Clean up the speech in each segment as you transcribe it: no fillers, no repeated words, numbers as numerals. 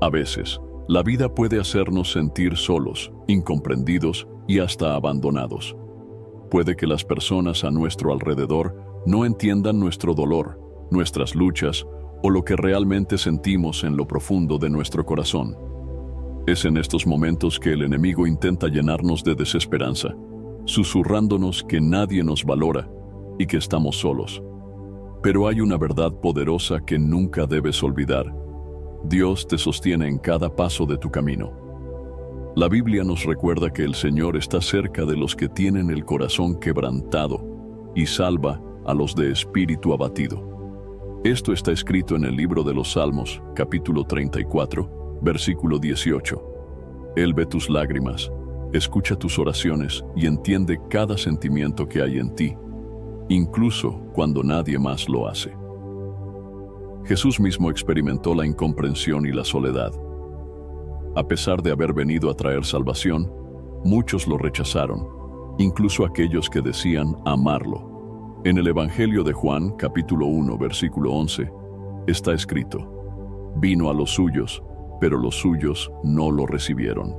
A veces, la vida puede hacernos sentir solos, incomprendidos y hasta abandonados. Puede que las personas a nuestro alrededor no entiendan nuestro dolor, nuestras luchas o lo que realmente sentimos en lo profundo de nuestro corazón. Es en estos momentos que el enemigo intenta llenarnos de desesperanza, susurrándonos que nadie nos valora y que estamos solos. Pero hay una verdad poderosa que nunca debes olvidar. Dios te sostiene en cada paso de tu camino. La Biblia nos recuerda que el Señor está cerca de los que tienen el corazón quebrantado y salva a los de espíritu abatido. Esto está escrito en el libro de los Salmos, capítulo 34, versículo 18. Él ve tus lágrimas, escucha tus oraciones y entiende cada sentimiento que hay en ti, incluso cuando nadie más lo hace. Jesús mismo experimentó la incomprensión y la soledad. A pesar de haber venido a traer salvación, muchos lo rechazaron, incluso aquellos que decían amarlo. En el Evangelio de Juan, capítulo 1, versículo 11, está escrito: vino a los suyos, pero los suyos no lo recibieron.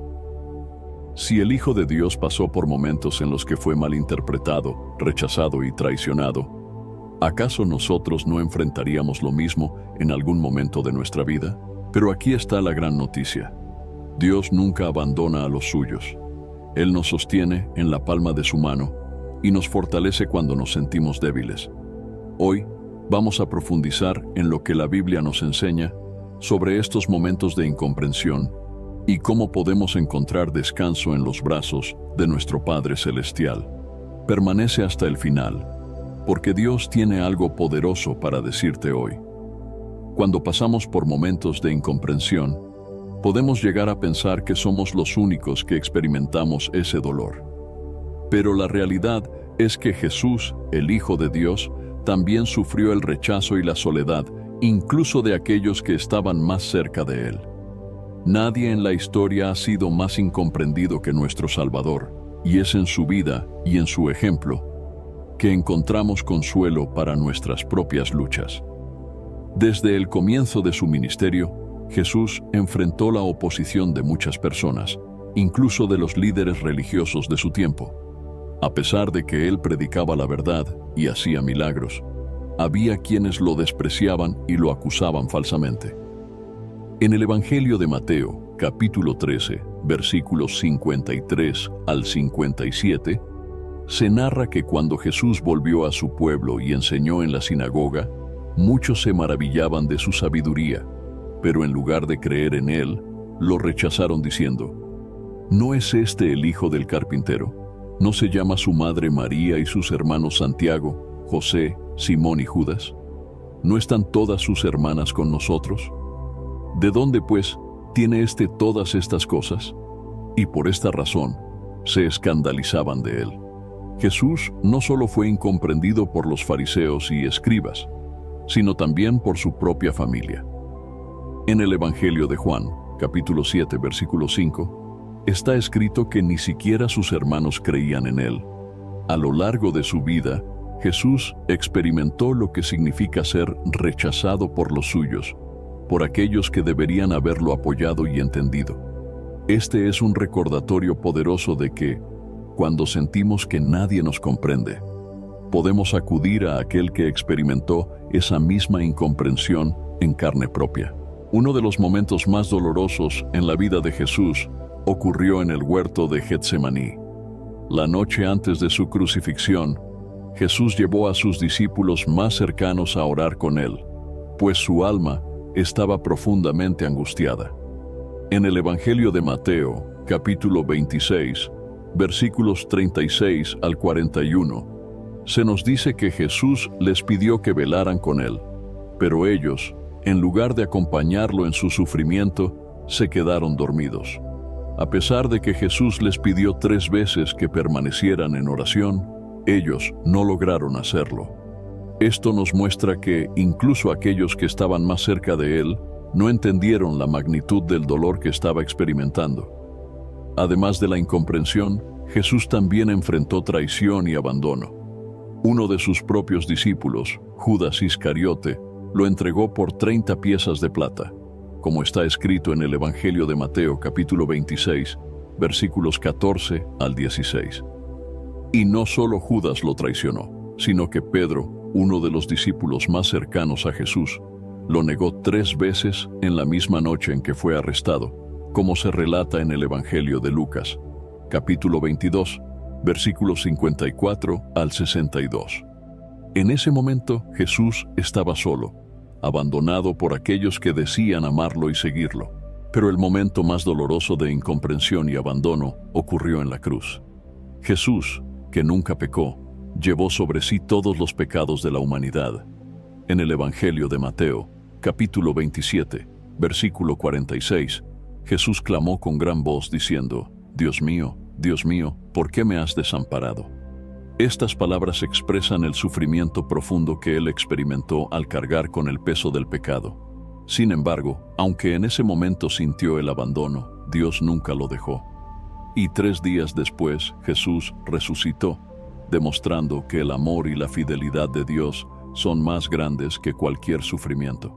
Si el Hijo de Dios pasó por momentos en los que fue malinterpretado, rechazado y traicionado, ¿acaso nosotros no enfrentaríamos lo mismo en algún momento de nuestra vida? Pero aquí está la gran noticia. Dios nunca abandona a los suyos. Él nos sostiene en la palma de su mano y nos fortalece cuando nos sentimos débiles. Hoy vamos a profundizar en lo que la Biblia nos enseña sobre estos momentos de incomprensión y cómo podemos encontrar descanso en los brazos de nuestro Padre Celestial. Permanece hasta el final, porque Dios tiene algo poderoso para decirte hoy. Cuando pasamos por momentos de incomprensión, podemos llegar a pensar que somos los únicos que experimentamos ese dolor. Pero la realidad es que Jesús, el Hijo de Dios, también sufrió el rechazo y la soledad, incluso de aquellos que estaban más cerca de Él. Nadie en la historia ha sido más incomprendido que nuestro Salvador, y es en su vida y en su ejemplo que encontramos consuelo para nuestras propias luchas. Desde el comienzo de su ministerio, Jesús enfrentó la oposición de muchas personas, incluso de los líderes religiosos de su tiempo. A pesar de que él predicaba la verdad y hacía milagros, había quienes lo despreciaban y lo acusaban falsamente. En el Evangelio de Mateo, capítulo 13, versículos 53 al 57, se narra que cuando Jesús volvió a su pueblo y enseñó en la sinagoga, muchos se maravillaban de su sabiduría, pero en lugar de creer en él, lo rechazaron diciendo: ¿no es este el hijo del carpintero? ¿No se llama su madre María y sus hermanos Santiago, José, Simón y Judas? ¿No están todas sus hermanas con nosotros? ¿De dónde, pues, tiene todas estas cosas? Y por esta razón se escandalizaban de él. Jesús no solo fue incomprendido por los fariseos y escribas, sino también por su propia familia. En el Evangelio de Juan, capítulo 7, versículo 5, está escrito que ni siquiera sus hermanos creían en él. A lo largo de su vida, Jesús experimentó lo que significa ser rechazado por los suyos, por aquellos que deberían haberlo apoyado y entendido. Este es un recordatorio poderoso de que, cuando sentimos que nadie nos comprende, podemos acudir a aquel que experimentó esa misma incomprensión en carne propia. Uno de los momentos más dolorosos en la vida de Jesús ocurrió en el huerto de Getsemaní. La noche antes de su crucifixión, Jesús llevó a sus discípulos más cercanos a orar con él, pues su alma estaba profundamente angustiada. En el Evangelio de Mateo, capítulo 26, versículos 36 al 41, se nos dice que Jesús les pidió que velaran con él, pero ellos, en lugar de acompañarlo en su sufrimiento, se quedaron dormidos. A pesar de que Jesús les pidió 3 veces que permanecieran en oración, ellos no lograron hacerlo. Esto nos muestra que incluso aquellos que estaban más cerca de él no entendieron la magnitud del dolor que estaba experimentando. Además de la incomprensión, Jesús también enfrentó traición y abandono. Uno de sus propios discípulos, Judas Iscariote, lo entregó por 30 piezas de plata. como está escrito en el Evangelio de Mateo capítulo 26, versículos 14 al 16. Y no solo Judas lo traicionó, sino que Pedro, uno de los discípulos más cercanos a Jesús, lo negó 3 veces en la misma noche en que fue arrestado, como se relata en el Evangelio de Lucas, capítulo 22, versículos 54 al 62. En ese momento Jesús estaba solo, abandonado por aquellos que decían amarlo y seguirlo. Pero el momento más doloroso de incomprensión y abandono ocurrió en la cruz. Jesús, que nunca pecó, llevó sobre sí todos los pecados de la humanidad. En el Evangelio de Mateo, capítulo 27, versículo 46, Jesús clamó con gran voz diciendo: Dios mío, ¿por qué me has desamparado? Estas palabras expresan el sufrimiento profundo que él experimentó al cargar con el peso del pecado. Sin embargo, aunque en ese momento sintió el abandono, Dios nunca lo dejó. Y 3 días después, Jesús resucitó, demostrando que el amor y la fidelidad de Dios son más grandes que cualquier sufrimiento.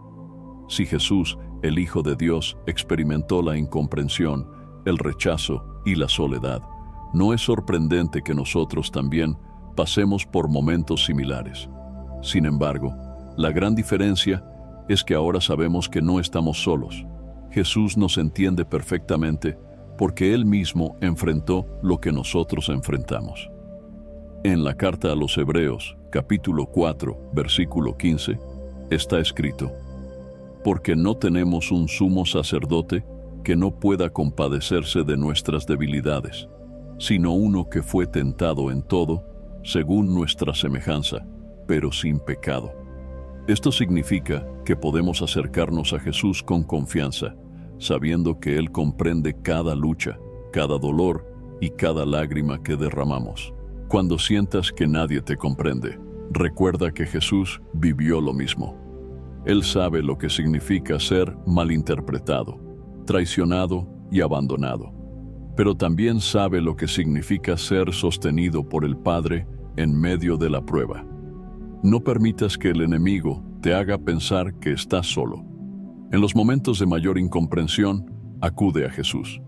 Si Jesús, el Hijo de Dios, experimentó la incomprensión, el rechazo y la soledad, no es sorprendente que nosotros también pasemos por momentos similares. Sin embargo, la gran diferencia es que ahora sabemos que no estamos solos. Jesús nos entiende perfectamente porque Él mismo enfrentó lo que nosotros enfrentamos. En la carta a los Hebreos, capítulo 4, versículo 15, está escrito: porque no tenemos un sumo sacerdote que no pueda compadecerse de nuestras debilidades, sino uno que fue tentado en todo, según nuestra semejanza, pero sin pecado. Esto significa que podemos acercarnos a Jesús con confianza, sabiendo que Él comprende cada lucha, cada dolor y cada lágrima que derramamos. Cuando sientas que nadie te comprende, recuerda que Jesús vivió lo mismo. Él sabe lo que significa ser malinterpretado, traicionado y abandonado, pero también sabe lo que significa ser sostenido por el Padre en medio de la prueba. No permitas que el enemigo te haga pensar que estás solo. En los momentos de mayor incomprensión, acude a Jesús,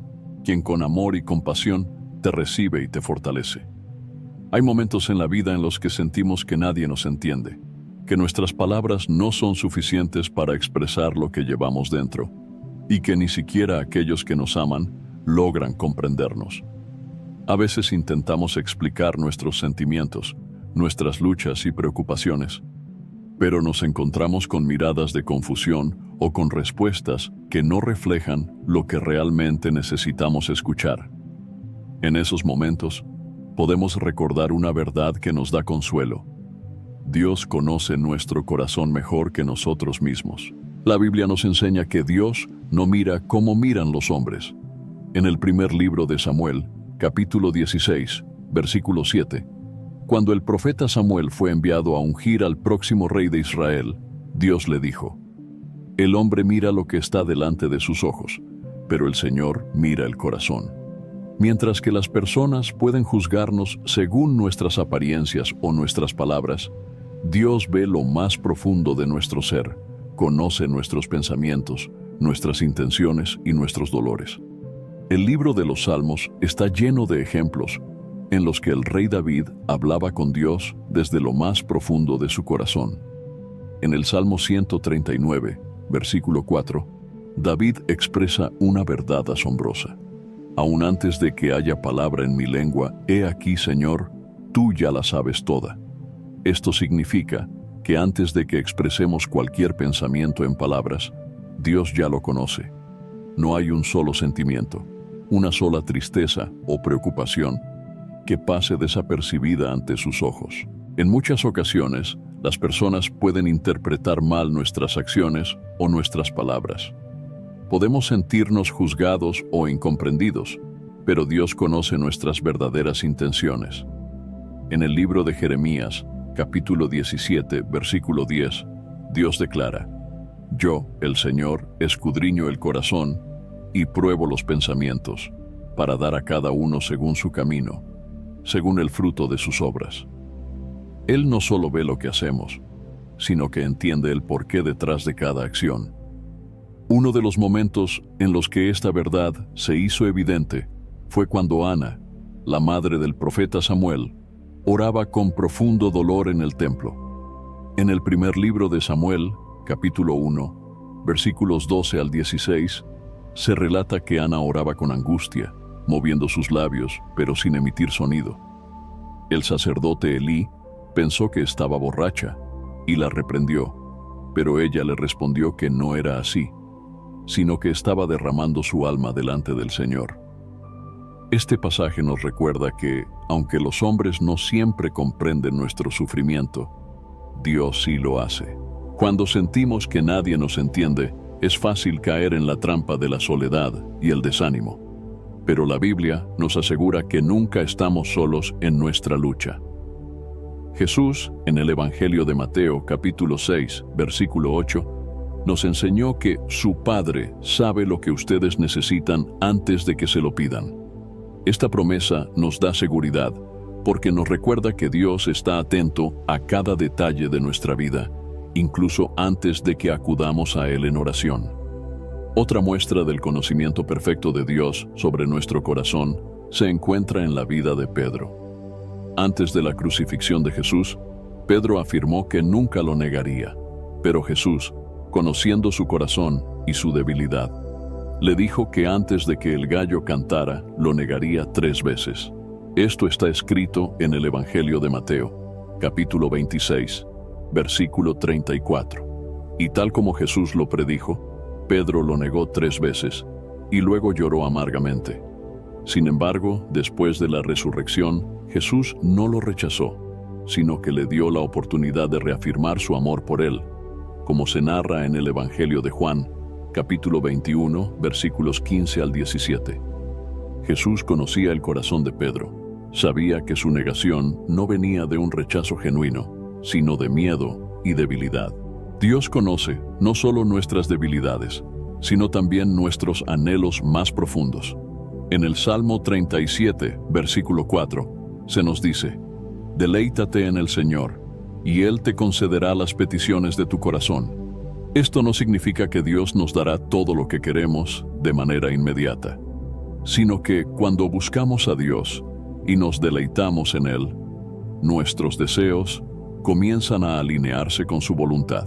quien con amor y compasión te recibe y te fortalece. Hay momentos en la vida en los que sentimos que nadie nos entiende, que nuestras palabras no son suficientes para expresar lo que llevamos dentro, y que ni siquiera aquellos que nos aman logran comprendernos. A veces intentamos explicar nuestros sentimientos, nuestras luchas y preocupaciones, pero nos encontramos con miradas de confusión o con respuestas que no reflejan lo que realmente necesitamos escuchar. En esos momentos, podemos recordar una verdad que nos da consuelo. Dios conoce nuestro corazón mejor que nosotros mismos. La Biblia nos enseña que Dios no mira como miran los hombres. En el primer libro de Samuel, capítulo 16, versículo 7, cuando el profeta Samuel fue enviado a ungir al próximo rey de Israel, Dios le dijo: el hombre mira lo que está delante de sus ojos, pero el Señor mira el corazón. Mientras que las personas pueden juzgarnos según nuestras apariencias o nuestras palabras, Dios ve lo más profundo de nuestro ser, conoce nuestros pensamientos, nuestras intenciones y nuestros dolores. El libro de los Salmos está lleno de ejemplos en los que el rey David hablaba con Dios desde lo más profundo de su corazón. En el Salmo 139, versículo 4, David expresa una verdad asombrosa. Aún antes de que haya palabra en mi lengua, he aquí, Señor, tú ya la sabes toda. Esto significa que antes de que expresemos cualquier pensamiento en palabras, Dios ya lo conoce. No hay un solo sentimiento, una sola tristeza o preocupación que pase desapercibida ante sus ojos. En muchas ocasiones, las personas pueden interpretar mal nuestras acciones o nuestras palabras. Podemos sentirnos juzgados o incomprendidos, pero Dios conoce nuestras verdaderas intenciones. En el libro de Jeremías, capítulo 17, versículo 10, Dios declara: yo, el Señor, escudriño el corazón y pruebo los pensamientos, para dar a cada uno según su camino, según el fruto de sus obras. Él no solo ve lo que hacemos, sino que entiende el porqué detrás de cada acción. Uno de los momentos en los que esta verdad se hizo evidente fue cuando Ana, la madre del profeta Samuel, oraba con profundo dolor en el templo. En el primer libro de Samuel, capítulo 1, versículos 12 al 16, se relata que Ana oraba con angustia, moviendo sus labios, pero sin emitir sonido. El sacerdote Elí pensó que estaba borracha y la reprendió, pero ella le respondió que no era así, sino que estaba derramando su alma delante del Señor. Este pasaje nos recuerda que, aunque los hombres no siempre comprenden nuestro sufrimiento, Dios sí lo hace. Cuando sentimos que nadie nos entiende, es fácil caer en la trampa de la soledad y el desánimo. Pero la Biblia nos asegura que nunca estamos solos en nuestra lucha. Jesús, en el Evangelio de Mateo, capítulo 6, versículo 8, nos enseñó que su Padre sabe lo que ustedes necesitan antes de que se lo pidan. Esta promesa nos da seguridad porque nos recuerda que Dios está atento a cada detalle de nuestra vida, incluso antes de que acudamos a Él en oración. Otra muestra del conocimiento perfecto de Dios sobre nuestro corazón se encuentra en la vida de Pedro. Antes de la crucifixión de Jesús, Pedro afirmó que nunca lo negaría, pero Jesús, conociendo su corazón y su debilidad, le dijo que antes de que el gallo cantara, lo negaría 3 veces. Esto está escrito en el Evangelio de Mateo, capítulo 26, versículo 34. Y tal como Jesús lo predijo, Pedro lo negó 3 veces y luego lloró amargamente. Sin embargo, después de la resurrección, Jesús no lo rechazó, sino que le dio la oportunidad de reafirmar su amor por él, como se narra en el Evangelio de Juan, capítulo 21, versículos 15 al 17. Jesús conocía el corazón de Pedro. Sabía que su negación no venía de un rechazo genuino, sino de miedo y debilidad. Dios conoce no solo nuestras debilidades, sino también nuestros anhelos más profundos. En el Salmo 37, versículo 4, se nos dice: «Deleítate en el Señor, y Él te concederá las peticiones de tu corazón». Esto no significa que Dios nos dará todo lo que queremos de manera inmediata, sino que cuando buscamos a Dios y nos deleitamos en Él, nuestros deseos comienzan a alinearse con su voluntad.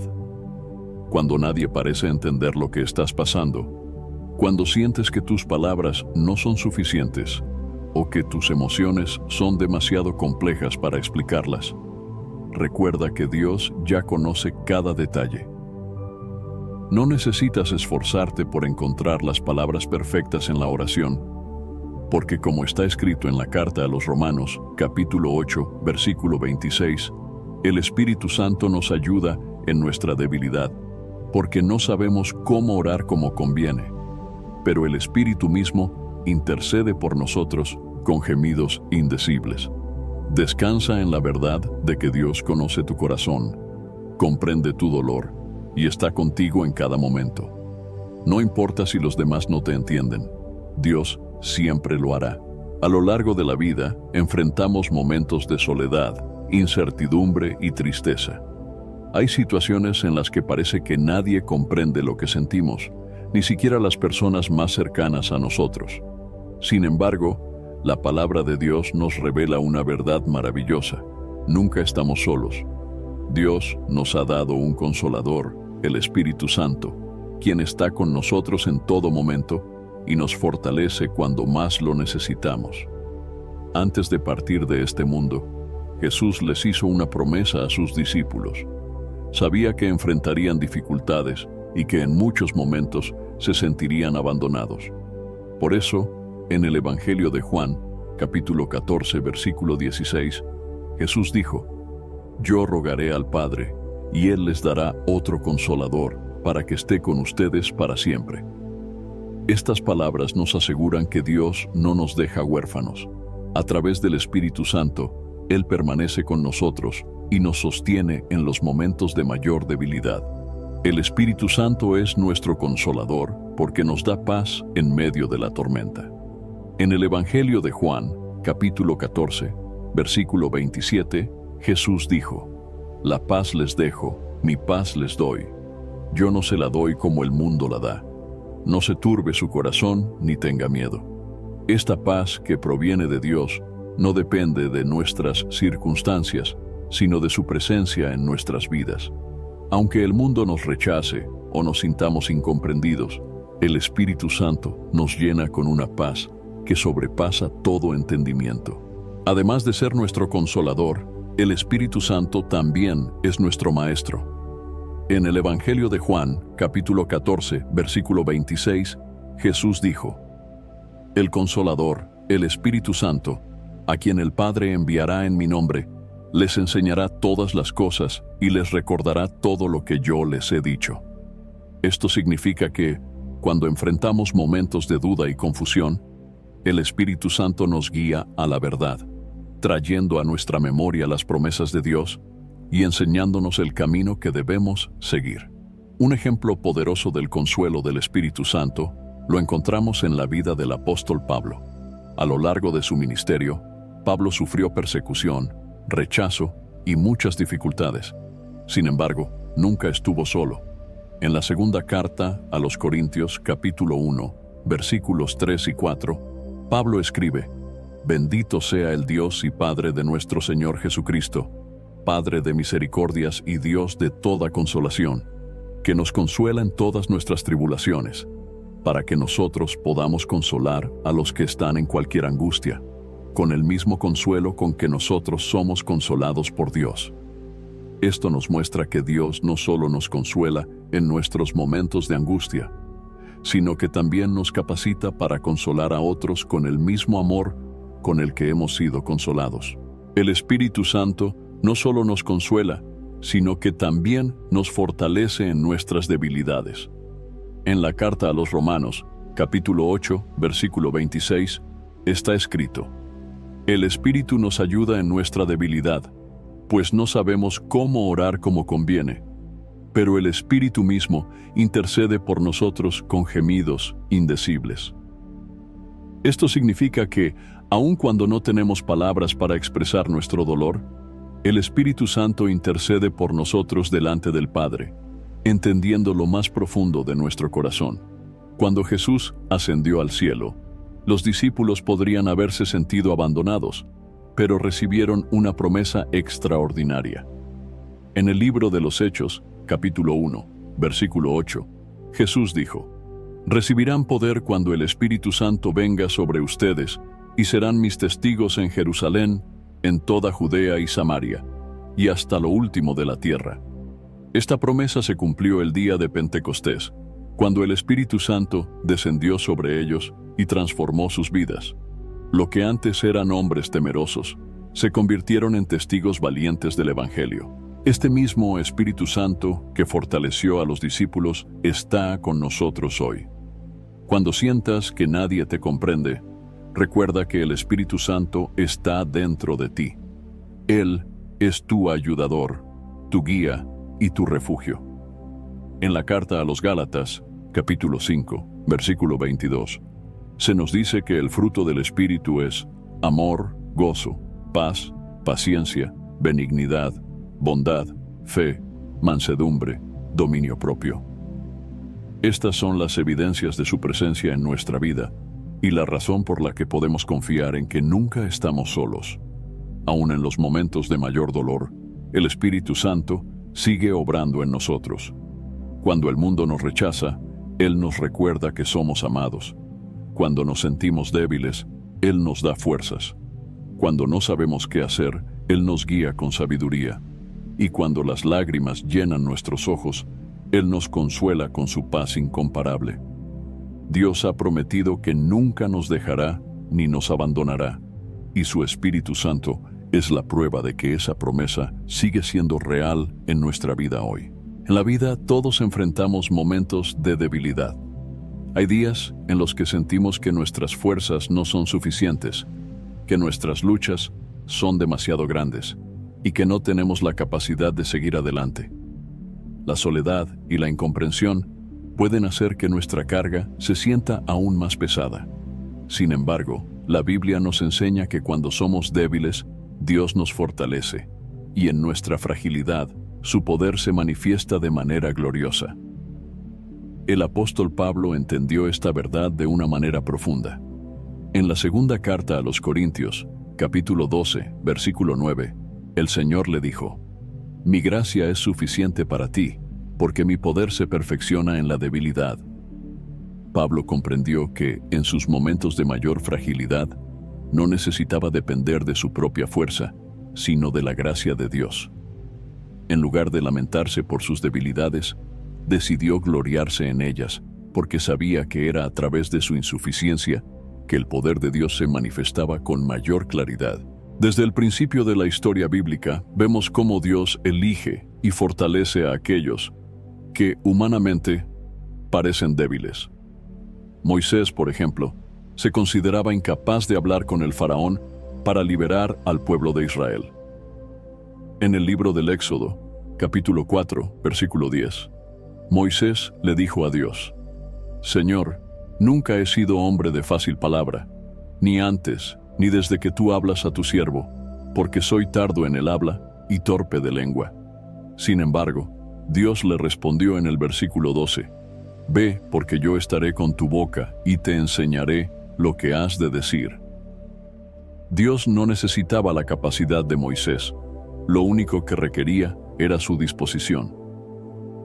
Cuando nadie parece entender lo que estás pasando, cuando sientes que tus palabras no son suficientes o que tus emociones son demasiado complejas para explicarlas, recuerda que Dios ya conoce cada detalle. No necesitas esforzarte por encontrar las palabras perfectas en la oración, porque como está escrito en la carta a los Romanos, capítulo 8, versículo 26, el Espíritu Santo nos ayuda en nuestra debilidad, porque no sabemos cómo orar como conviene, pero el Espíritu mismo intercede por nosotros con gemidos indecibles. Descansa en la verdad de que Dios conoce tu corazón, comprende tu dolor y está contigo en cada momento. No importa si los demás no te entienden, Dios siempre lo hará. A lo largo de la vida, enfrentamos momentos de soledad, incertidumbre y tristeza. Hay situaciones en las que parece que nadie comprende lo que sentimos, ni siquiera las personas más cercanas a nosotros. Sin embargo, la palabra de Dios nos revela una verdad maravillosa. Nunca estamos solos. Dios nos ha dado un consolador, el Espíritu Santo, quien está con nosotros en todo momento y nos fortalece cuando más lo necesitamos. Antes de partir de este mundo, Jesús les hizo una promesa a sus discípulos. Sabía que enfrentarían dificultades y que en muchos momentos se sentirían abandonados. Por eso, en el Evangelio de Juan, capítulo 14, versículo 16, Jesús dijo: «Yo rogaré al Padre, y Él les dará otro consolador, para que esté con ustedes para siempre». Estas palabras nos aseguran que Dios no nos deja huérfanos. A través del Espíritu Santo, Él permanece con nosotros y nos sostiene en los momentos de mayor debilidad. El Espíritu Santo es nuestro consolador porque nos da paz en medio de la tormenta. En el Evangelio de Juan, capítulo 14, versículo 27, Jesús dijo: «La paz les dejo, mi paz les doy. Yo no se la doy como el mundo la da. No se turbe su corazón ni tenga miedo. Esta paz que proviene de Dios no depende de nuestras circunstancias, sino de su presencia en nuestras vidas. Aunque el mundo nos rechace o nos sintamos incomprendidos, el Espíritu Santo nos llena con una paz que sobrepasa todo entendimiento. Además de ser nuestro consolador, el Espíritu Santo también es nuestro Maestro. En el Evangelio de Juan, capítulo 14, versículo 26, Jesús dijo: El Consolador, el Espíritu Santo, a quien el Padre enviará en mi nombre, les enseñará todas las cosas y les recordará todo lo que yo les he dicho. Esto significa que, cuando enfrentamos momentos de duda y confusión, el Espíritu Santo nos guía a la verdad, trayendo a nuestra memoria las promesas de Dios y enseñándonos el camino que debemos seguir. Un ejemplo poderoso del consuelo del Espíritu Santo lo encontramos en la vida del apóstol Pablo. A lo largo de su ministerio, Pablo sufrió persecución, rechazo y muchas dificultades. Sin embargo, nunca estuvo solo. En la segunda carta a los Corintios, capítulo 1, versículos 3 y 4, Pablo escribe: Bendito sea el Dios y Padre de nuestro Señor Jesucristo, Padre de misericordias y Dios de toda consolación, que nos consuela en todas nuestras tribulaciones, para que nosotros podamos consolar a los que están en cualquier angustia, con el mismo consuelo con que nosotros somos consolados por Dios. Esto nos muestra que Dios no solo nos consuela en nuestros momentos de angustia, sino que también nos capacita para consolar a otros con el mismo amor con el que hemos sido consolados. El Espíritu Santo no solo nos consuela, sino que también nos fortalece en nuestras debilidades. En la carta a los Romanos, capítulo 8, versículo 26, está escrito: El Espíritu nos ayuda en nuestra debilidad, pues no sabemos cómo orar como conviene, pero el Espíritu mismo intercede por nosotros con gemidos indecibles. Esto significa que, aun cuando no tenemos palabras para expresar nuestro dolor, el Espíritu Santo intercede por nosotros delante del Padre, entendiendo lo más profundo de nuestro corazón. Cuando Jesús ascendió al cielo, los discípulos podrían haberse sentido abandonados, pero recibieron una promesa extraordinaria. En el libro de los Hechos, capítulo 1, versículo 8, Jesús dijo: Recibirán poder cuando el Espíritu Santo venga sobre ustedes, y serán mis testigos en Jerusalén, en toda Judea y Samaria, y hasta lo último de la tierra. Esta promesa se cumplió el día de Pentecostés, cuando el Espíritu Santo descendió sobre ellos y transformó sus vidas. Lo que antes eran hombres temerosos, se convirtieron en testigos valientes del Evangelio. Este mismo Espíritu Santo que fortaleció a los discípulos está con nosotros hoy. Cuando sientas que nadie te comprende, recuerda que el Espíritu Santo está dentro de ti. Él es tu ayudador, tu guía y tu refugio. En la carta a los Gálatas, capítulo 5, versículo 22, se nos dice que el fruto del Espíritu es amor, gozo, paz, paciencia, benignidad, bondad, fe, mansedumbre, dominio propio. Estas son las evidencias de su presencia en nuestra vida y la razón por la que podemos confiar en que nunca estamos solos. Aun en los momentos de mayor dolor, el Espíritu Santo sigue obrando en nosotros. Cuando el mundo nos rechaza, Él nos recuerda que somos amados. Cuando nos sentimos débiles, Él nos da fuerzas. Cuando no sabemos qué hacer, Él nos guía con sabiduría. Y cuando las lágrimas llenan nuestros ojos, Él nos consuela con su paz incomparable. Dios ha prometido que nunca nos dejará ni nos abandonará, y su Espíritu Santo es la prueba de que esa promesa sigue siendo real en nuestra vida hoy. En la vida todos enfrentamos momentos de debilidad. Hay días en los que sentimos que nuestras fuerzas no son suficientes, que nuestras luchas son demasiado grandes y que no tenemos la capacidad de seguir adelante. La soledad y la incomprensión pueden hacer que nuestra carga se sienta aún más pesada. Sin embargo, la Biblia nos enseña que cuando somos débiles, Dios nos fortalece, y en nuestra fragilidad, su poder se manifiesta de manera gloriosa. El apóstol Pablo entendió esta verdad de una manera profunda. En la segunda carta a los Corintios, capítulo 12, versículo 9, el Señor le dijo: «Mi gracia es suficiente para ti, porque mi poder se perfecciona en la debilidad». Pablo comprendió que, en sus momentos de mayor fragilidad, no necesitaba depender de su propia fuerza, sino de la gracia de Dios. En lugar de lamentarse por sus debilidades, decidió gloriarse en ellas, porque sabía que era a través de su insuficiencia que el poder de Dios se manifestaba con mayor claridad. Desde el principio de la historia bíblica, vemos cómo Dios elige y fortalece a aquellos que, humanamente, parecen débiles. Moisés, por ejemplo, se consideraba incapaz de hablar con el faraón para liberar al pueblo de Israel. En el libro del Éxodo, capítulo 4, versículo 10, Moisés le dijo a Dios: «Señor, nunca he sido hombre de fácil palabra, ni antes, ni desde que tú hablas a tu siervo, porque soy tardo en el habla y torpe de lengua». Sin embargo, Dios le respondió en el versículo 12: «Ve, porque yo estaré con tu boca y te enseñaré lo que has de decir». Dios no necesitaba la capacidad de Moisés. Lo único que requería era su disposición.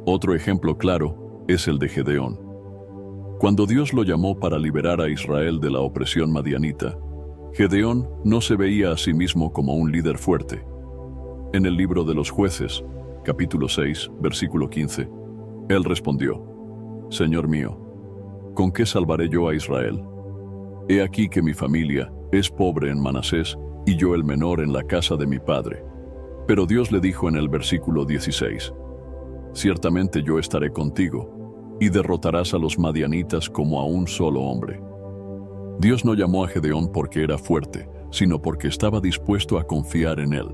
Otro ejemplo claro es el de Gedeón. Cuando Dios lo llamó para liberar a Israel de la opresión madianita, Gedeón no se veía a sí mismo como un líder fuerte. En el libro de los Jueces, capítulo 6, versículo 15, él respondió: «Señor mío, ¿con qué salvaré yo a Israel? He aquí que mi familia es pobre en Manasés y yo el menor en la casa de mi padre». Pero Dios le dijo en el versículo 16: «Ciertamente yo estaré contigo, y derrotarás a los madianitas como a un solo hombre». Dios no llamó a Gedeón porque era fuerte, sino porque estaba dispuesto a confiar en él.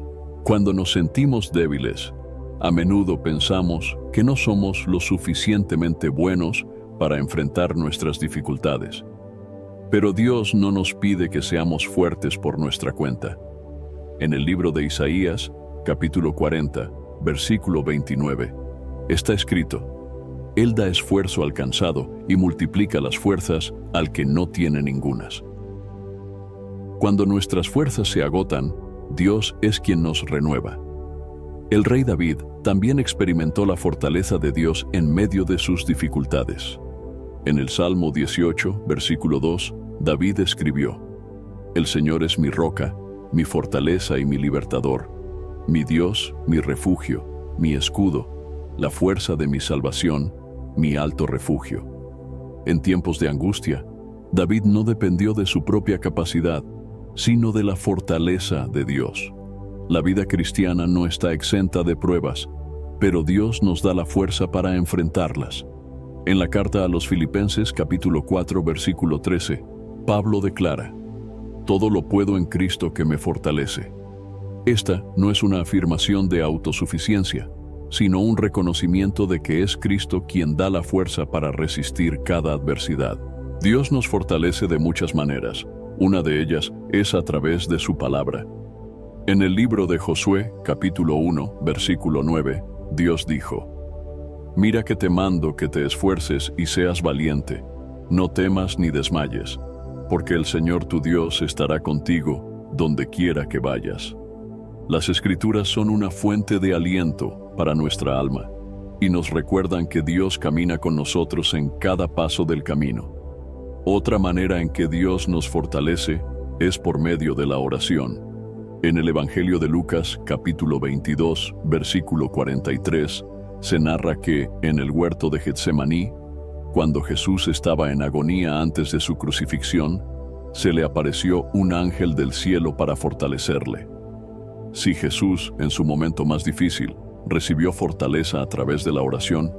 Cuando nos sentimos débiles, a menudo pensamos que no somos lo suficientemente buenos para enfrentar nuestras dificultades. Pero Dios no nos pide que seamos fuertes por nuestra cuenta. En el libro de Isaías, capítulo 40, versículo 29, está escrito: «Él da esfuerzo al cansado y multiplica las fuerzas al que no tiene ningunas». Cuando nuestras fuerzas se agotan, Dios es quien nos renueva. El rey David también experimentó la fortaleza de Dios en medio de sus dificultades. En el Salmo 18, versículo 2, David escribió: «El Señor es mi roca, mi fortaleza y mi libertador, mi Dios, mi refugio, mi escudo, la fuerza de mi salvación, mi alto refugio». En tiempos de angustia, David no dependió de su propia capacidad, sino de la fortaleza de Dios. La vida cristiana no está exenta de pruebas, pero Dios nos da la fuerza para enfrentarlas. En la carta a los Filipenses, capítulo 4, versículo 13, Pablo declara: «Todo lo puedo en Cristo que me fortalece». Esta no es una afirmación de autosuficiencia, sino un reconocimiento de que es Cristo quien da la fuerza para resistir cada adversidad. Dios nos fortalece de muchas maneras. Una de ellas es a través de su palabra. En el libro de Josué, capítulo 1, versículo 9, Dios dijo: «Mira que te mando que te esfuerces y seas valiente, no temas ni desmayes, porque el Señor tu Dios estará contigo donde quiera que vayas». Las Escrituras son una fuente de aliento para nuestra alma y nos recuerdan que Dios camina con nosotros en cada paso del camino. Otra manera en que Dios nos fortalece es por medio de la oración. En el Evangelio de Lucas, capítulo 22, versículo 43, se narra que, en el huerto de Getsemaní, cuando Jesús estaba en agonía antes de su crucifixión, se le apareció un ángel del cielo para fortalecerle. Si Jesús, en su momento más difícil, recibió fortaleza a través de la oración,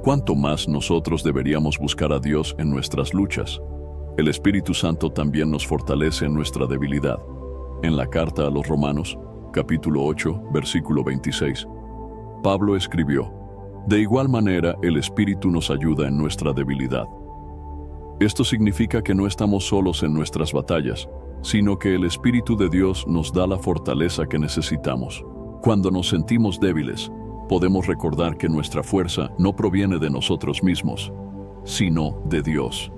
¿cuánto más nosotros deberíamos buscar a Dios en nuestras luchas? El Espíritu Santo también nos fortalece en nuestra debilidad. En la carta a los Romanos, capítulo 8, versículo 26, Pablo escribió: «De igual manera, el Espíritu nos ayuda en nuestra debilidad». Esto significa que no estamos solos en nuestras batallas, sino que el Espíritu de Dios nos da la fortaleza que necesitamos. Cuando nos sentimos débiles, podemos recordar que nuestra fuerza no proviene de nosotros mismos, sino de Dios.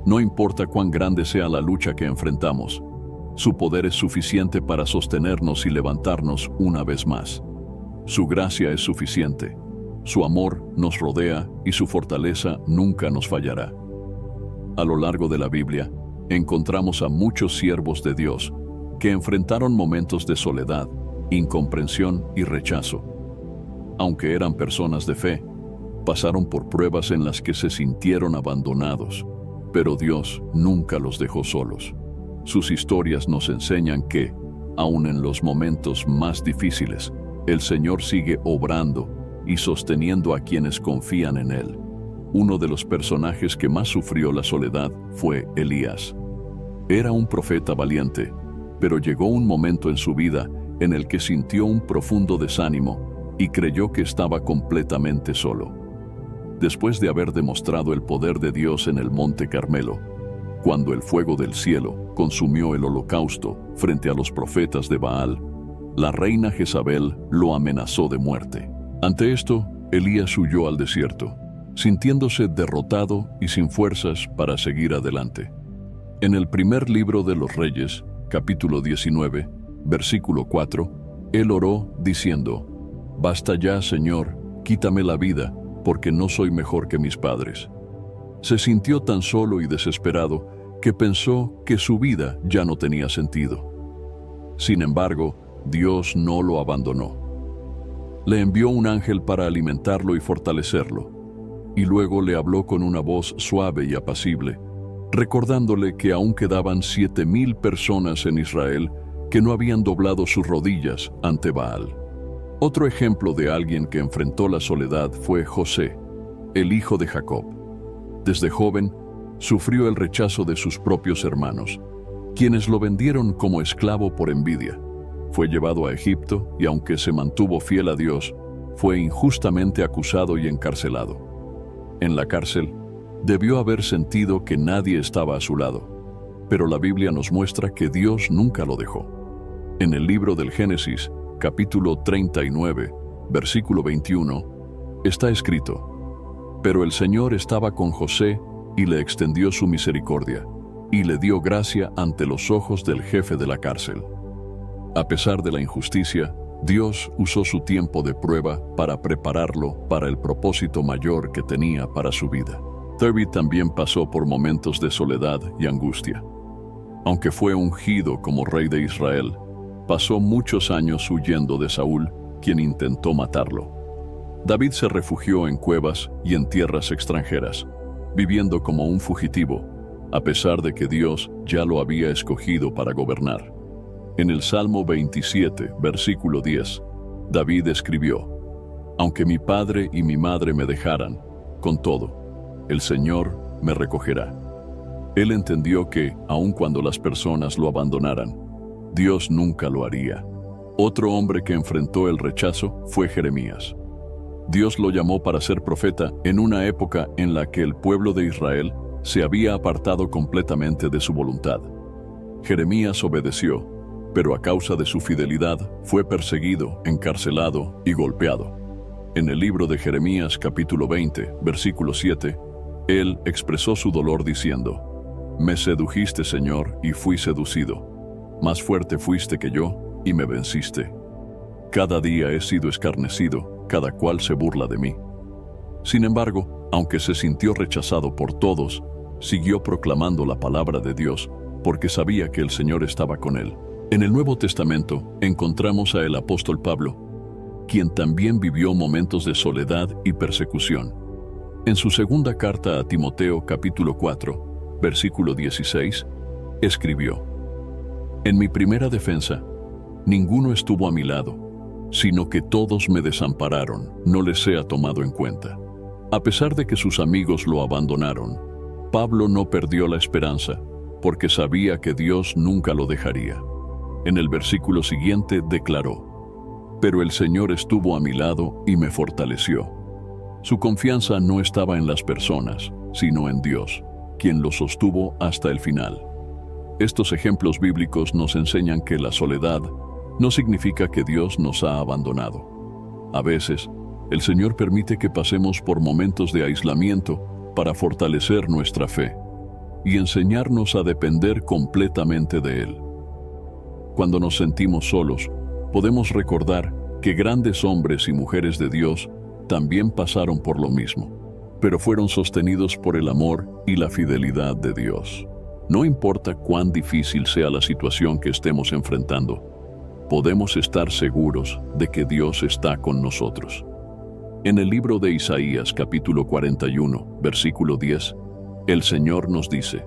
No importa cuán grande sea la lucha que enfrentamos, su poder es suficiente para sostenernos y levantarnos una vez más. Su gracia es suficiente, su amor nos rodea y su fortaleza nunca nos fallará. A lo largo de la Biblia, encontramos a muchos siervos de Dios que enfrentaron momentos de soledad, incomprensión y rechazo. Aunque eran personas de fe, pasaron por pruebas en las que se sintieron abandonados, pero Dios nunca los dejó solos. Sus historias nos enseñan que, aun en los momentos más difíciles, el Señor sigue obrando y sosteniendo a quienes confían en Él. Uno de los personajes que más sufrió la soledad fue Elías. Era un profeta valiente, pero llegó un momento en su vida en el que sintió un profundo desánimo y creyó que estaba completamente solo. Después de haber demostrado el poder de Dios en el Monte Carmelo, cuando el fuego del cielo consumió el holocausto frente a los profetas de Baal, la reina Jezabel lo amenazó de muerte. Ante esto, Elías huyó al desierto, sintiéndose derrotado y sin fuerzas para seguir adelante. En el primer libro de los Reyes, capítulo 19, versículo 4, él oró diciendo: «Basta ya, Señor, quítame la vida, porque no soy mejor que mis padres». Se sintió tan solo y desesperado que pensó que su vida ya no tenía sentido. Sin embargo, Dios no lo abandonó. Le envió un ángel para alimentarlo y fortalecerlo, y luego le habló con una voz suave y apacible, recordándole que aún quedaban 7,000 personas en Israel que no habían doblado sus rodillas ante Baal. Otro ejemplo de alguien que enfrentó la soledad fue José, el hijo de Jacob. Desde joven, sufrió el rechazo de sus propios hermanos, quienes lo vendieron como esclavo por envidia. Fue llevado a Egipto y, aunque se mantuvo fiel a Dios, fue injustamente acusado y encarcelado. En la cárcel, debió haber sentido que nadie estaba a su lado, pero la Biblia nos muestra que Dios nunca lo dejó. En el libro del Génesis, capítulo 39, versículo 21, está escrito: «Pero el Señor estaba con José y le extendió su misericordia, y le dio gracia ante los ojos del jefe de la cárcel». A pesar de la injusticia, Dios usó su tiempo de prueba para prepararlo para el propósito mayor que tenía para su vida. David también pasó por momentos de soledad y angustia. Aunque fue ungido como rey de Israel, pasó muchos años huyendo de Saúl, quien intentó matarlo. David se refugió en cuevas y en tierras extranjeras, viviendo como un fugitivo, a pesar de que Dios ya lo había escogido para gobernar. En el Salmo 27, versículo 10, David escribió: «Aunque mi padre y mi madre me dejaran, con todo, el Señor me recogerá». Él entendió que, aun cuando las personas lo abandonaran, Dios nunca lo haría. Otro hombre que enfrentó el rechazo fue Jeremías. Dios lo llamó para ser profeta en una época en la que el pueblo de Israel se había apartado completamente de su voluntad. Jeremías obedeció, pero a causa de su fidelidad fue perseguido, encarcelado y golpeado. En el libro de Jeremías capítulo 20, versículo 7, él expresó su dolor diciendo: «Me sedujiste, Señor, y fui seducido. Más fuerte fuiste que yo, y me venciste. Cada día he sido escarnecido, cada cual se burla de mí». Sin embargo, aunque se sintió rechazado por todos, siguió proclamando la palabra de Dios, porque sabía que el Señor estaba con él. En el Nuevo Testamento encontramos a el apóstol Pablo, quien también vivió momentos de soledad y persecución. En su segunda carta a Timoteo capítulo 4, versículo 16, escribió: «En mi primera defensa, ninguno estuvo a mi lado, sino que todos me desampararon, no les sea tomado en cuenta». A pesar de que sus amigos lo abandonaron, Pablo no perdió la esperanza, porque sabía que Dios nunca lo dejaría. En el versículo siguiente declaró: «Pero el Señor estuvo a mi lado y me fortaleció». Su confianza no estaba en las personas, sino en Dios, quien lo sostuvo hasta el final. Estos ejemplos bíblicos nos enseñan que la soledad no significa que Dios nos ha abandonado. A veces, el Señor permite que pasemos por momentos de aislamiento para fortalecer nuestra fe y enseñarnos a depender completamente de Él. Cuando nos sentimos solos, podemos recordar que grandes hombres y mujeres de Dios también pasaron por lo mismo, pero fueron sostenidos por el amor y la fidelidad de Dios. No importa cuán difícil sea la situación que estemos enfrentando, podemos estar seguros de que Dios está con nosotros. En el libro de Isaías, capítulo 41, versículo 10, el Señor nos dice: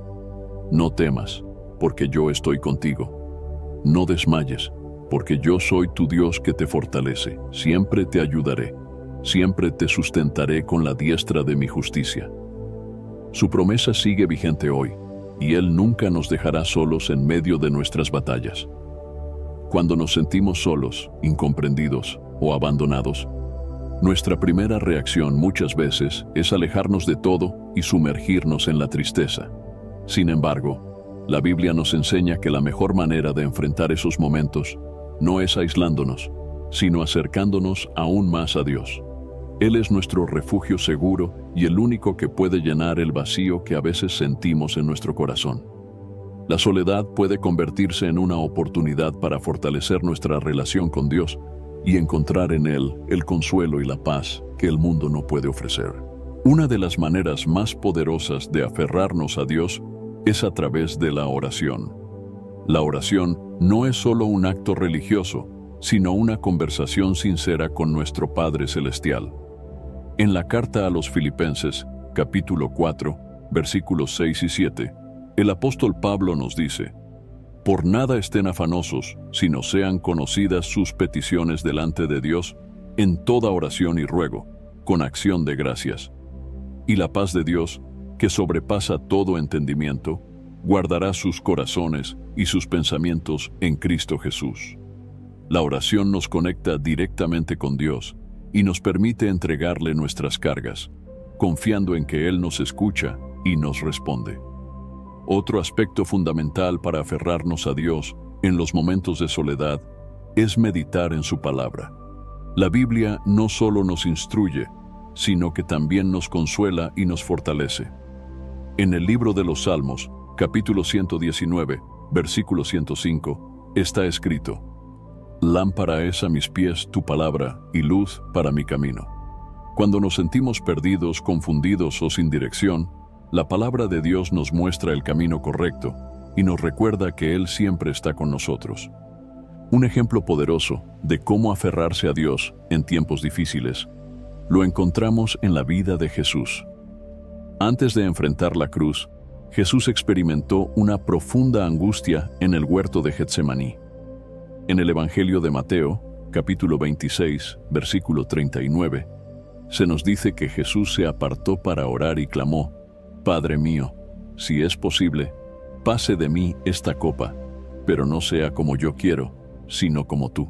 No temas, porque yo estoy contigo. No desmayes, porque yo soy tu Dios que te fortalece. Siempre te ayudaré, siempre te sustentaré con la diestra de mi justicia. Su promesa sigue vigente hoy, y Él nunca nos dejará solos en medio de nuestras batallas. Cuando nos sentimos solos, incomprendidos o abandonados, nuestra primera reacción muchas veces es alejarnos de todo y sumergirnos en la tristeza. Sin embargo, la Biblia nos enseña que la mejor manera de enfrentar esos momentos no es aislándonos, sino acercándonos aún más a Dios. Él es nuestro refugio seguro y el único que puede llenar el vacío que a veces sentimos en nuestro corazón. La soledad puede convertirse en una oportunidad para fortalecer nuestra relación con Dios y encontrar en Él el consuelo y la paz que el mundo no puede ofrecer. Una de las maneras más poderosas de aferrarnos a Dios es a través de la oración. La oración no es solo un acto religioso, sino una conversación sincera con nuestro Padre Celestial. En la carta a los Filipenses, capítulo 4, versículos 6 y 7, el apóstol Pablo nos dice: Por nada estén afanosos, sino sean conocidas sus peticiones delante de Dios, en toda oración y ruego, con acción de gracias. Y la paz de Dios, que sobrepasa todo entendimiento, guardará sus corazones y sus pensamientos en Cristo Jesús. La oración nos conecta directamente con Dios y nos permite entregarle nuestras cargas, confiando en que Él nos escucha y nos responde. Otro aspecto fundamental para aferrarnos a Dios en los momentos de soledad es meditar en su palabra. La Biblia no solo nos instruye, sino que también nos consuela y nos fortalece. En el libro de los Salmos, capítulo 119, versículo 105, está escrito: Lámpara es a mis pies tu palabra y luz para mi camino. Cuando nos sentimos perdidos, confundidos o sin dirección, la palabra de Dios nos muestra el camino correcto y nos recuerda que Él siempre está con nosotros. Un ejemplo poderoso de cómo aferrarse a Dios en tiempos difíciles lo encontramos en la vida de Jesús. Antes de enfrentar la cruz, Jesús experimentó una profunda angustia en el huerto de Getsemaní. En el Evangelio de Mateo, capítulo 26, versículo 39, se nos dice que Jesús se apartó para orar y clamó: Padre mío, si es posible, pase de mí esta copa, pero no sea como yo quiero, sino como tú.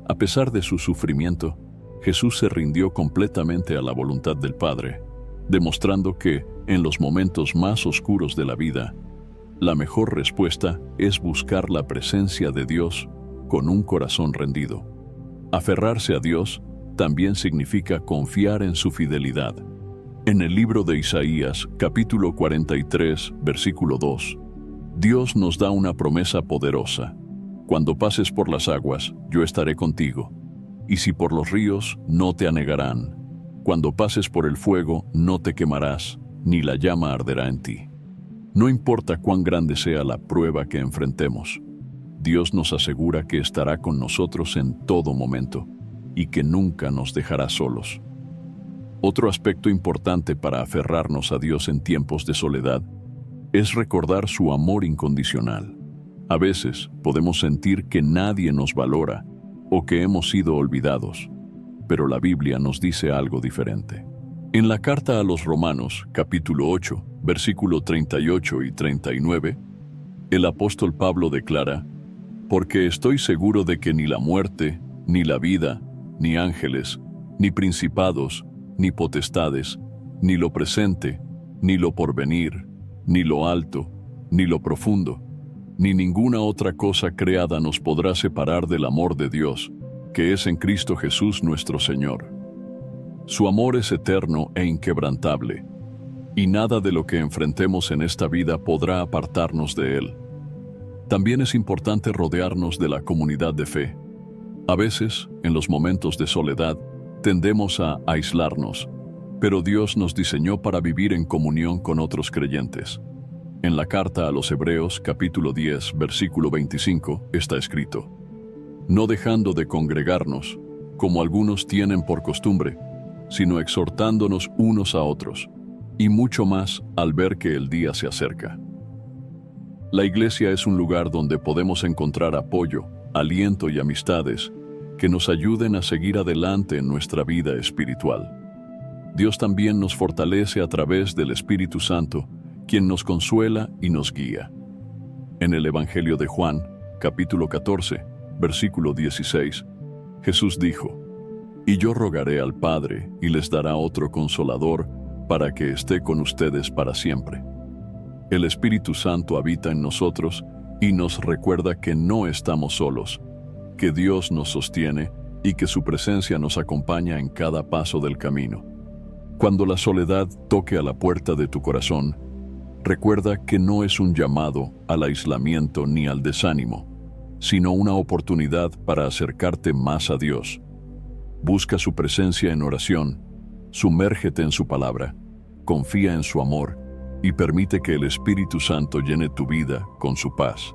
A pesar de su sufrimiento, Jesús se rindió completamente a la voluntad del Padre, demostrando que, en los momentos más oscuros de la vida, la mejor respuesta es buscar la presencia de Dios con un corazón rendido. Aferrarse a Dios también significa confiar en su fidelidad. En el libro de Isaías, capítulo 43, versículo 2, Dios nos da una promesa poderosa: Cuando pases por las aguas, yo estaré contigo, y si por los ríos, no te anegarán. Cuando pases por el fuego, no te quemarás, ni la llama arderá en ti. No importa cuán grande sea la prueba que enfrentemos, Dios nos asegura que estará con nosotros en todo momento y que nunca nos dejará solos. Otro aspecto importante para aferrarnos a Dios en tiempos de soledad es recordar su amor incondicional. A veces podemos sentir que nadie nos valora o que hemos sido olvidados, pero la Biblia nos dice algo diferente. En la carta a los Romanos, capítulo 8, versículo 38 y 39, el apóstol Pablo declara: Porque estoy seguro de que ni la muerte, ni la vida, ni ángeles, ni principados, ni potestades, ni lo presente, ni lo porvenir, ni lo alto, ni lo profundo, ni ninguna otra cosa creada nos podrá separar del amor de Dios, que es en Cristo Jesús nuestro Señor. Su amor es eterno e inquebrantable. y nada de lo que enfrentemos en esta vida podrá apartarnos de Él. También es importante rodearnos de la comunidad de fe. A veces, en los momentos de soledad, tendemos a aislarnos, pero Dios nos diseñó para vivir en comunión con otros creyentes. En la carta a los Hebreos, capítulo 10, versículo 25, está escrito: no dejando de congregarnos, como algunos tienen por costumbre, sino exhortándonos unos a otros, y mucho más al ver que el día se acerca. La iglesia es un lugar donde podemos encontrar apoyo, aliento y amistades que nos ayuden a seguir adelante en nuestra vida espiritual. Dios también nos fortalece a través del Espíritu Santo, quien nos consuela y nos guía. En el Evangelio de Juan, capítulo 14, versículo 16, Jesús dijo: y yo rogaré al Padre y les dará otro Consolador para que esté con ustedes para siempre. El Espíritu Santo habita en nosotros y nos recuerda que no estamos solos, que Dios nos sostiene y que su presencia nos acompaña en cada paso del camino. Cuando la soledad toque a la puerta de tu corazón, recuerda que no es un llamado al aislamiento ni al desánimo, sino una oportunidad para acercarte más a Dios. Busca su presencia en oración, sumérgete en su palabra, confía en su amor y permite que el Espíritu Santo llene tu vida con su paz.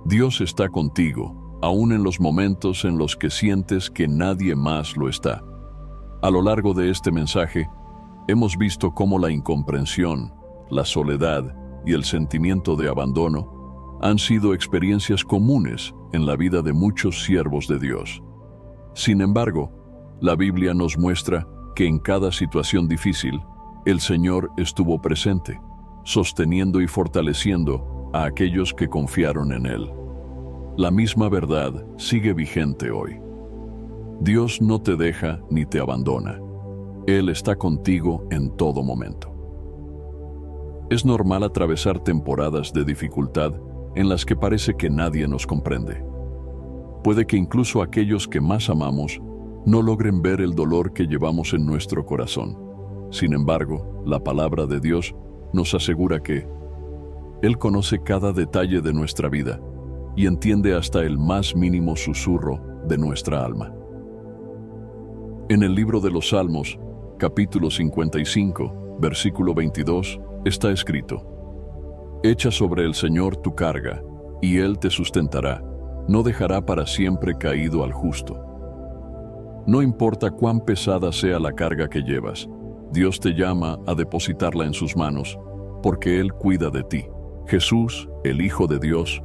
Dios está contigo, aún en los momentos en los que sientes que nadie más lo está. A lo largo de este mensaje, hemos visto cómo la incomprensión, la soledad y el sentimiento de abandono han sido experiencias comunes en la vida de muchos siervos de Dios. Sin embargo, la Biblia nos muestra que en cada situación difícil, el Señor estuvo presente, sosteniendo y fortaleciendo a aquellos que confiaron en Él. La misma verdad sigue vigente hoy. Dios no te deja ni te abandona. Él está contigo en todo momento. Es normal atravesar temporadas de dificultad en las que parece que nadie nos comprende. Puede que incluso aquellos que más amamos no logren ver el dolor que llevamos en nuestro corazón. Sin embargo, la palabra de Dios nos asegura que Él conoce cada detalle de nuestra vida y entiende hasta el más mínimo susurro de nuestra alma. En el libro de los Salmos, capítulo 55, versículo 22, está escrito: echa sobre el Señor tu carga, y Él te sustentará, no dejará para siempre caído al justo. No importa cuán pesada sea la carga que llevas, Dios te llama a depositarla en sus manos, porque Él cuida de ti. Jesús, el Hijo de Dios,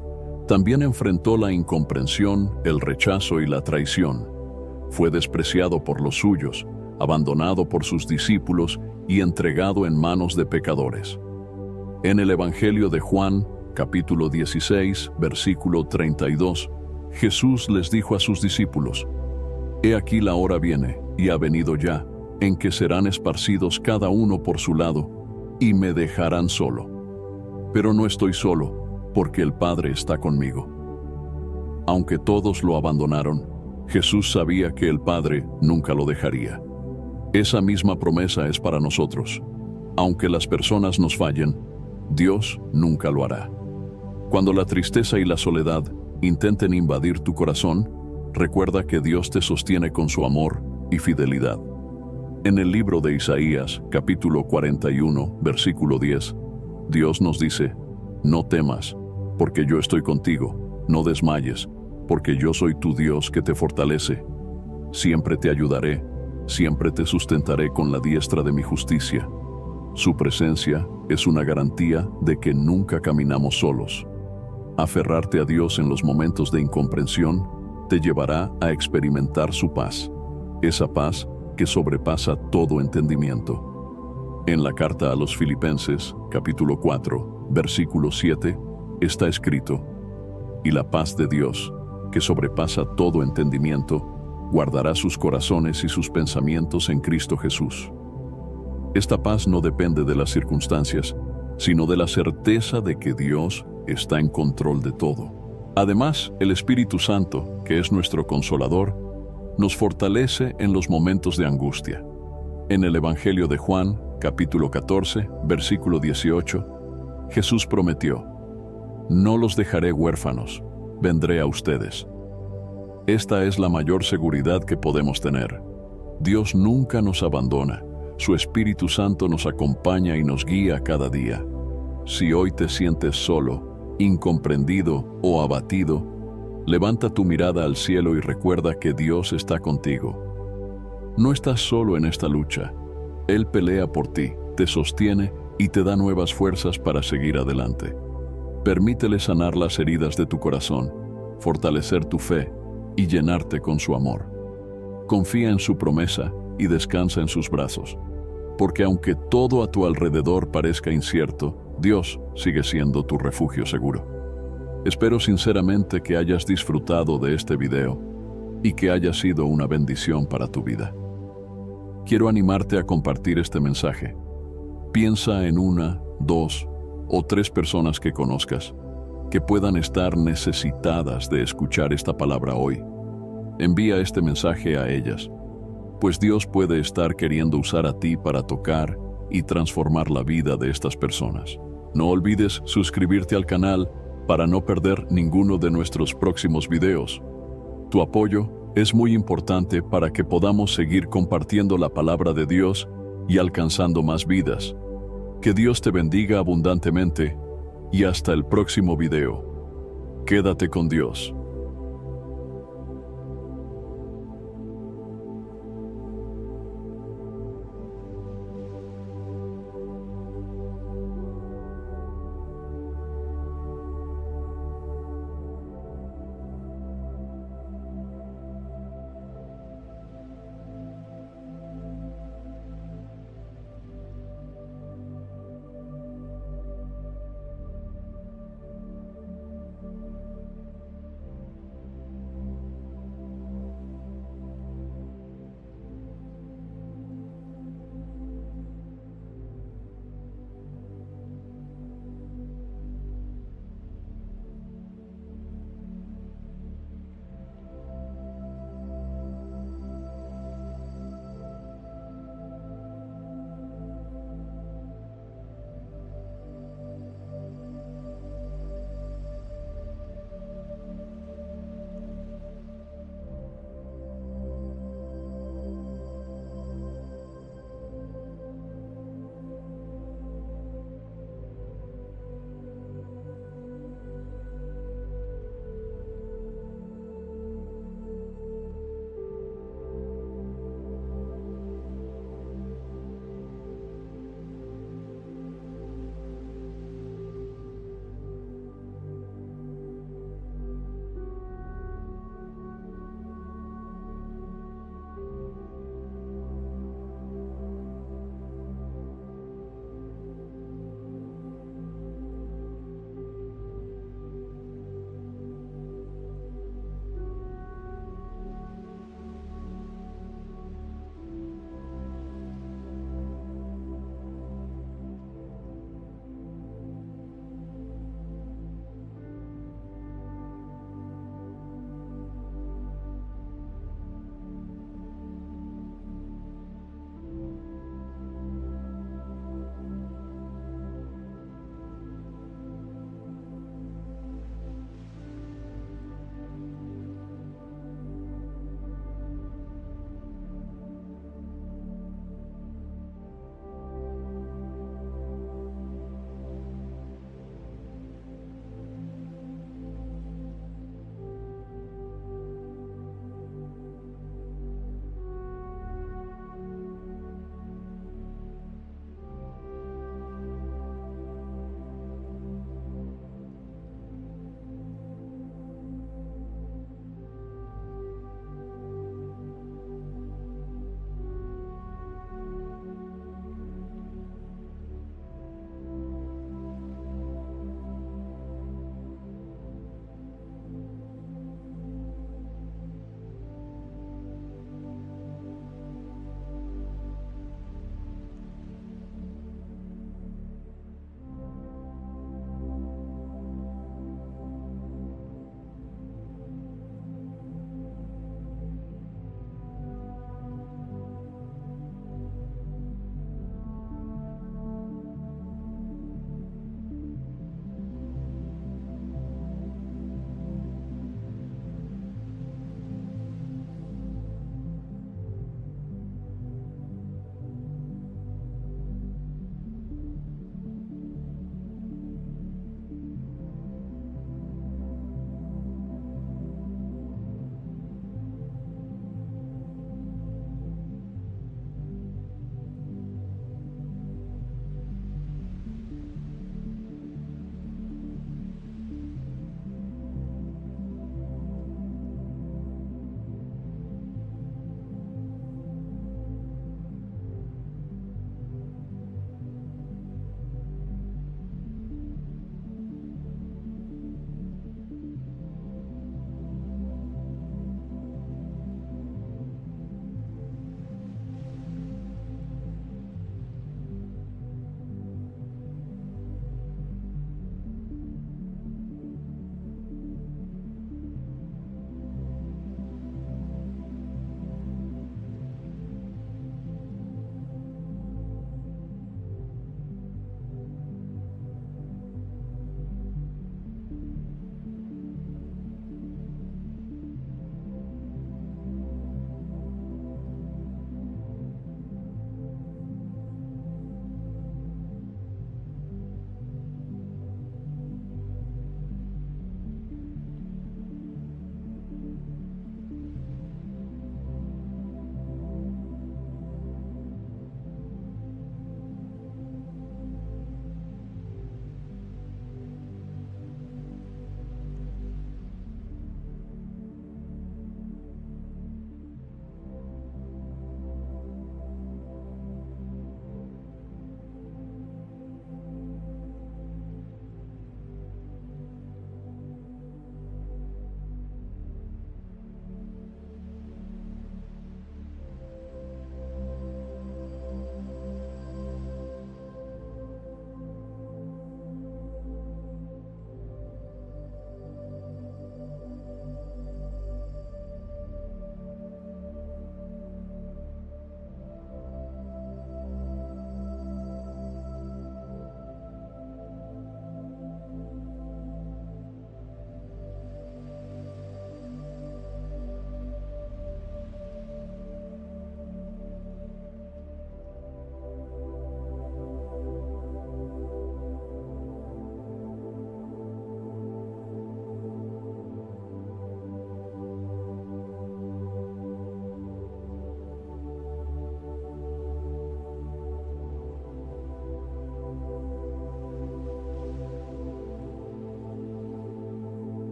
también enfrentó la incomprensión, el rechazo y la traición. Fue despreciado por los suyos, abandonado por sus discípulos y entregado en manos de pecadores. En el Evangelio de Juan, capítulo 16, versículo 32, Jesús les dijo a sus discípulos: he aquí la hora viene, y ha venido ya, en que serán esparcidos cada uno por su lado, y me dejarán solo. Pero no estoy solo, porque el Padre está conmigo. Aunque todos lo abandonaron, Jesús sabía que el Padre nunca lo dejaría. Esa misma promesa es para nosotros. Aunque las personas nos fallen, Dios nunca lo hará. Cuando la tristeza y la soledad intenten invadir tu corazón, recuerda que Dios te sostiene con su amor y fidelidad. En el libro de Isaías, capítulo 41, versículo 10, Dios nos dice: no temas, porque yo estoy contigo, no desmayes, porque yo soy tu Dios que te fortalece. Siempre te ayudaré, siempre te sustentaré con la diestra de mi justicia. Su presencia es una garantía de que nunca caminamos solos. Aferrarte a Dios en los momentos de incomprensión te llevará a experimentar su paz, esa paz que sobrepasa todo entendimiento. En la carta a los Filipenses, capítulo 4, versículo 7, está escrito: y la paz de Dios, que sobrepasa todo entendimiento, guardará sus corazones y sus pensamientos en Cristo Jesús. Esta paz no depende de las circunstancias, sino de la certeza de que Dios está en control de todo. Además, el Espíritu Santo, que es nuestro Consolador, nos fortalece en los momentos de angustia. En el Evangelio de Juan, capítulo 14, versículo 18, Jesús prometió: «No los dejaré huérfanos, vendré a ustedes». Esta es la mayor seguridad que podemos tener. Dios nunca nos abandona. Su Espíritu Santo nos acompaña y nos guía cada día. Si hoy te sientes solo, incomprendido o abatido, levanta tu mirada al cielo y recuerda que Dios está contigo. No estás solo en esta lucha. Él pelea por ti, te sostiene y te da nuevas fuerzas para seguir adelante. Permítele sanar las heridas de tu corazón, fortalecer tu fe y llenarte con su amor. Confía en su promesa y descansa en sus brazos, porque aunque todo a tu alrededor parezca incierto, Dios sigue siendo tu refugio seguro. Espero sinceramente que hayas disfrutado de este video y que haya sido una bendición para tu vida. Quiero animarte a compartir este mensaje. Piensa en 1, 2 o 3 personas que conozcas que puedan estar necesitadas de escuchar esta palabra hoy. Envía este mensaje a ellas, pues Dios puede estar queriendo usar a ti para tocar y transformar la vida de estas personas. No olvides suscribirte al canal para no perder ninguno de nuestros próximos videos. Tu apoyo es muy importante para que podamos seguir compartiendo la palabra de Dios y alcanzando más vidas. Que Dios te bendiga abundantemente y hasta el próximo video. Quédate con Dios.